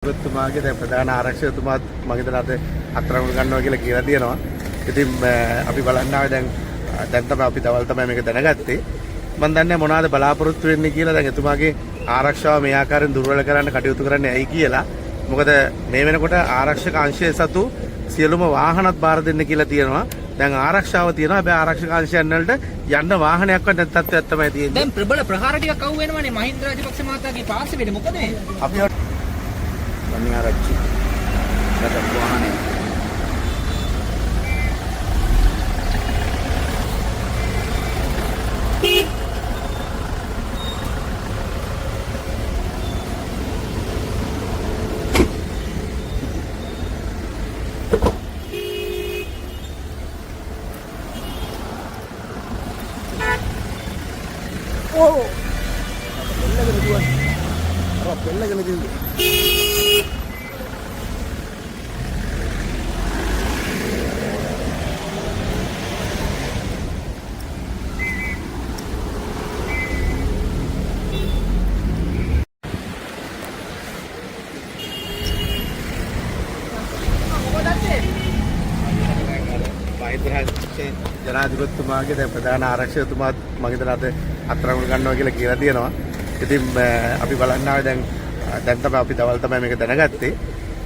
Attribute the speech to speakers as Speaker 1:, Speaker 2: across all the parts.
Speaker 1: තුමාගේ දැන් ප්‍රධාන ආරක්ෂකතුමාත් මම හිතලා අද අත්අඩංගුවට ගන්නවා කියලා කියලා තියෙනවා. ඉතින් අපි බලන්න ආවේ දැන් තමයි අපි දවල් තමයි මේක දැනගත්තේ. මම දන්නේ මොනවද බලාපොරොත්තු වෙන්නේ කියලා. දැන් එතුමාගේ ආරක්ෂාව මේ ආකාරයෙන් දුර්වල කරන්න කටයුතු කරන්නේ ඇයි කියලා. මොකද මේ වෙනකොට ආරක්ෂක අංශය සතු සියලුම වාහනත් බාර දෙන්න කියලා තියෙනවා. දැන් ආරක්ෂාව තියෙනවා. හැබැයි ආරක්ෂක අංශයන් වලට යන්න වාහනයක්වත් නැති තත්ත්වයක් තමයි තියෙන්නේ.
Speaker 2: දැන් ප්‍රබල ප්‍රහාර ටිකක් අහු වෙනවනේ මහින්ද රාජපක්ෂ මහතාගේ පාර්ශවයට. මොකද මේ
Speaker 1: අපි ආරච්චි නැත්නම් වාහනේ oh pelagana duwan ජනාධිපතිතුමාගේ දැන් ප්‍රධාන ආරක්ෂකතුමාත් මම හිතලා අද අත්අඩංගුවට ගන්නවා කියලා කියලා තියෙනවා. ඉතින් අපි බලන්න ආවේ දැන් තමයි අපි දවල් තමයි මේක දැනගත්තේ.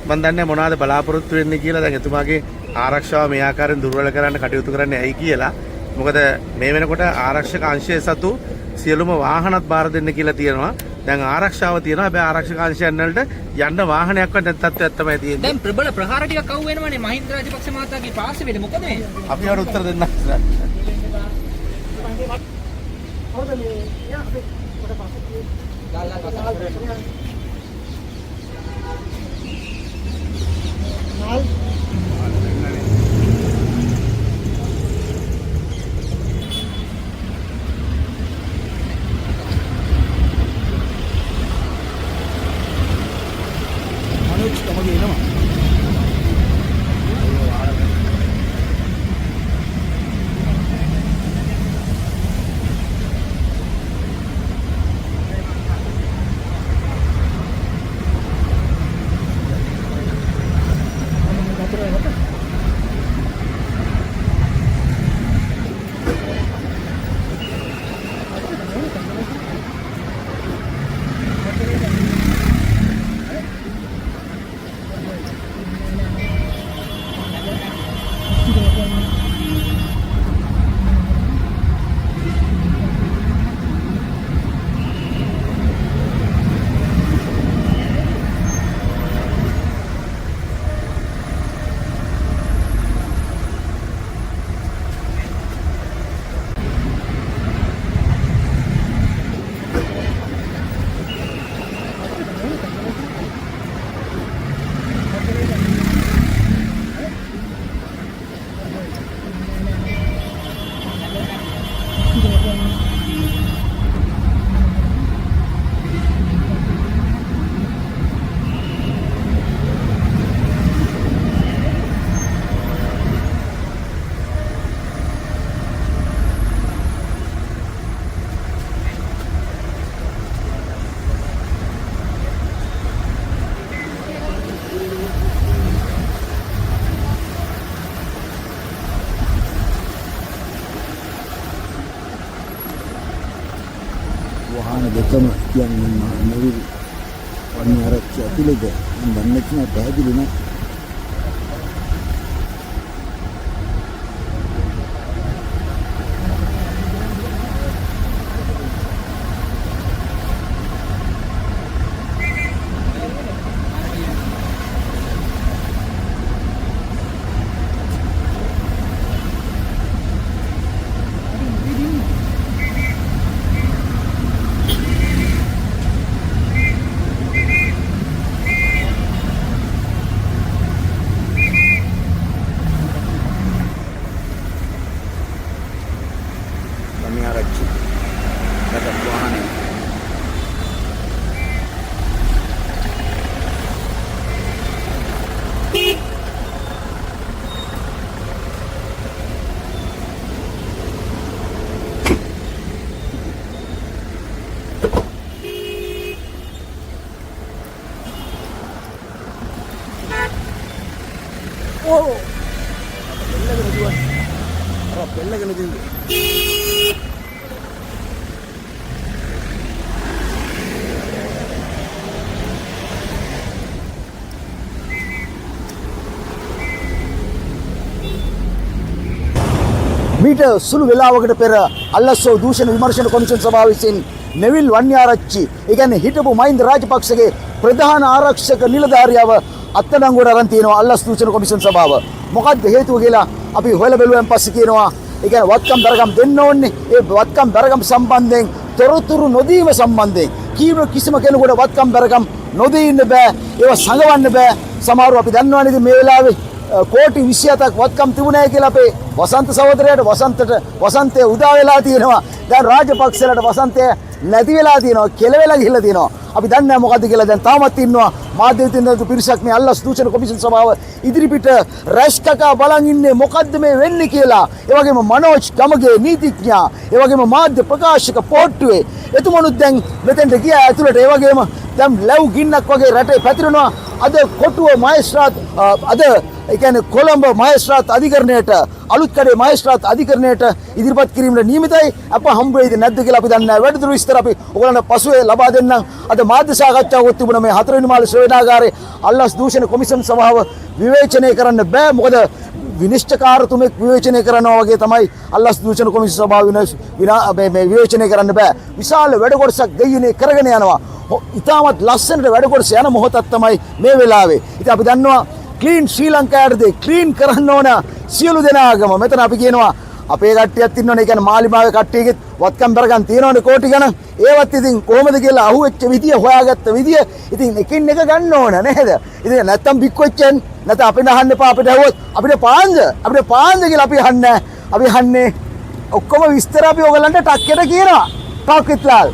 Speaker 1: මම දන්නේ මොනවද බලාපොරොත්තු වෙන්නේ කියලා. දැන් එතුමාගේ ආරක්ෂාව මේ ආකාරයෙන් දුර්වල කරන්න කටයුතු කරන්නේ ඇයි කියලා. මොකද මේ වෙනකොට ආරක්ෂක අංශය සතු සියලුම වාහනත් බාර දෙන්න කියලා තියෙනවා. දැන් ආරක්ෂාව තියෙනවා. හැබැයි ආරක්ෂක අංශයන් වලට යන්න වාහනයක්වත් නැති තත්ත්වයක් තමයි තියෙන්නේ.
Speaker 2: දැන් ප්‍රබල ප්‍රහාර ටිකක් අහු වෙනවනේ මහින්ද රාජපක්ෂ මහතාගේ පාර්ශවයට. මොකද මේ
Speaker 1: අපි වර උත්තර දෙන්න. වාහන දෙකම කියන්නේ නෙවිල් වන්නේ ආරක්ෂක ඇතුළේද මම දන්නේ නැහැ පැහැදිලි නෑ.
Speaker 3: ඕ පෙල්ලගෙන දුවන්නේ. අර පෙල්ලගෙන දින්නේ. මීට සුළු වේලාවකට පෙර අල්ලස්සෝ දූෂණ විමර්ශන කොමිෂන් සභාව විසින් නෙවිල් වන්‍යාරච්චි, ඒ කියන්නේ හිටපු මහින්ද රාජපක්ෂගේ ප්‍රධාන ආරක්ෂක නිලධාරියව අත්අඩංගුවට අරන් තියෙනවා අල්ලස් දූෂණ කොමිෂන් සභාව. මොකක්ද හේතුව කියලා අපි හොයලා බැලුවෙන් පස්සේ කියනවා ඒ කියන්නේ වත්කම් දරගම් දෙන්න ඕනේ. ඒ වත්කම් දරගම් සම්බන්ධයෙන් තොරතුරු නොදීම සම්බන්ධයෙන් කිසිම කෙනෙකුට වත්කම් දරගම් නොදී ඉන්න බෑ. ඒවා සංගවන්න බෑ. සමහරව අපි දන්නවනේ ඉතින් මේ වෙලාවේ කෝටි 27ක් වත්කම් තිබුණේ කියලා අපේ වසන්ත සහෝදරයාට වසන්තය උදා වෙලා තියෙනවා. දැන් රාජපක්ෂලට වසන්තය නැති වෙලා තියෙනවා, කෙලවෙලා ගිහිල්ලා තියෙනවා. අපි දන්නේ නැහැ මොකද්ද කියලා. දැන් තාමත් ඉන්නවා මාධ්‍ය විතර පිරිසක් මේ අල්ලස් දූෂණ කොමිෂන් සභාව ඉදිරිපිට රැස්කකා බලන් ඉන්නේ මොකද්ද මේ වෙන්නේ කියලා. ඒ වගේම මනෝජ් ගමගේ නීතිඥයා, ඒ වගේම මාධ්‍ය ප්‍රකාශක පොට්ටුවේ එතුමනුත් දැන් මෙතෙන්ට ගියා ඇතුළට. ඒ වගේම දැන් ලැබ් ගින්නක් වගේ රටේ පැතිරෙනවා. අද කොටුව මහේස්ත්‍රාත් අද ඒ කියන්නේ කොළඹ මහේස්ත්‍රාත් අධිකරණයට අලුත්කඩේ මහේස්ත්‍රාත් අධිකරණයට ඉදිරිපත් කිරීමට නියමිතයි. අප හම්බ වෙයිද නැද්ද කියලා අපි දන්නේ නැහැ. වැඩිදුර විස්තර අපි ඔයගොල්ලන්ට පසුවේ ලබා දෙන්නම්. අද මාධ්‍ය සාකච්ඡාවක් තිබුණා මේ 4 වෙනි මාළ ශ්‍රේණාගාරයේ අල්ලස් දූෂණ කොමිෂන් සභාව විවේචනය කරන්න බෑ. මොකද විනිශ්චයකාරතුමෙක් විවේචනය කරනවා වගේ තමයි අල්ලස් දූෂණ කොමිෂන් සභාව විවේචනය කරන්න බෑ. විශාල වැඩ කොටසක් දෙයිනේ කරගෙන යනවා. ඉතාමත් ලස්සනට වැඩ කොටස යන මොහොතක් තමයි මේ වෙලාවේ. ඉතින් අපි දන්නවා ක්ලීන් ශ්‍රී ලංකාවේදී ක්ලීන් කරන්න ඕන සියලු දෙනාගම මෙතන අපි කියනවා අපේ කට්ටියක් ඉන්නවනේ. ඒ කියන්නේ මාලිමාවේ කට්ටියගෙත් වත්කම් බරගන් තියෙනවනේ කෝටි ගණන්. ඒවත් ඉතින් කොහොමද කියලා අහුවෙච්ච විදිය හොයාගත්ත විදිය ඉතින් එකින් එක ගන්න ඕන නේද? ඉතින් නැත්තම් බික්වෙච්චෙන් නැත්නම් අපිට අහන්න එපා. අපිට ඇහුවොත් අපිට පාන්ද කියලා අපි අහන්නේ. අපි අහන්නේ ඔක්කොම විස්තර අපි ඔයගලන්ට ටක්කෙට කියනවා. ටක් විත් ලාල්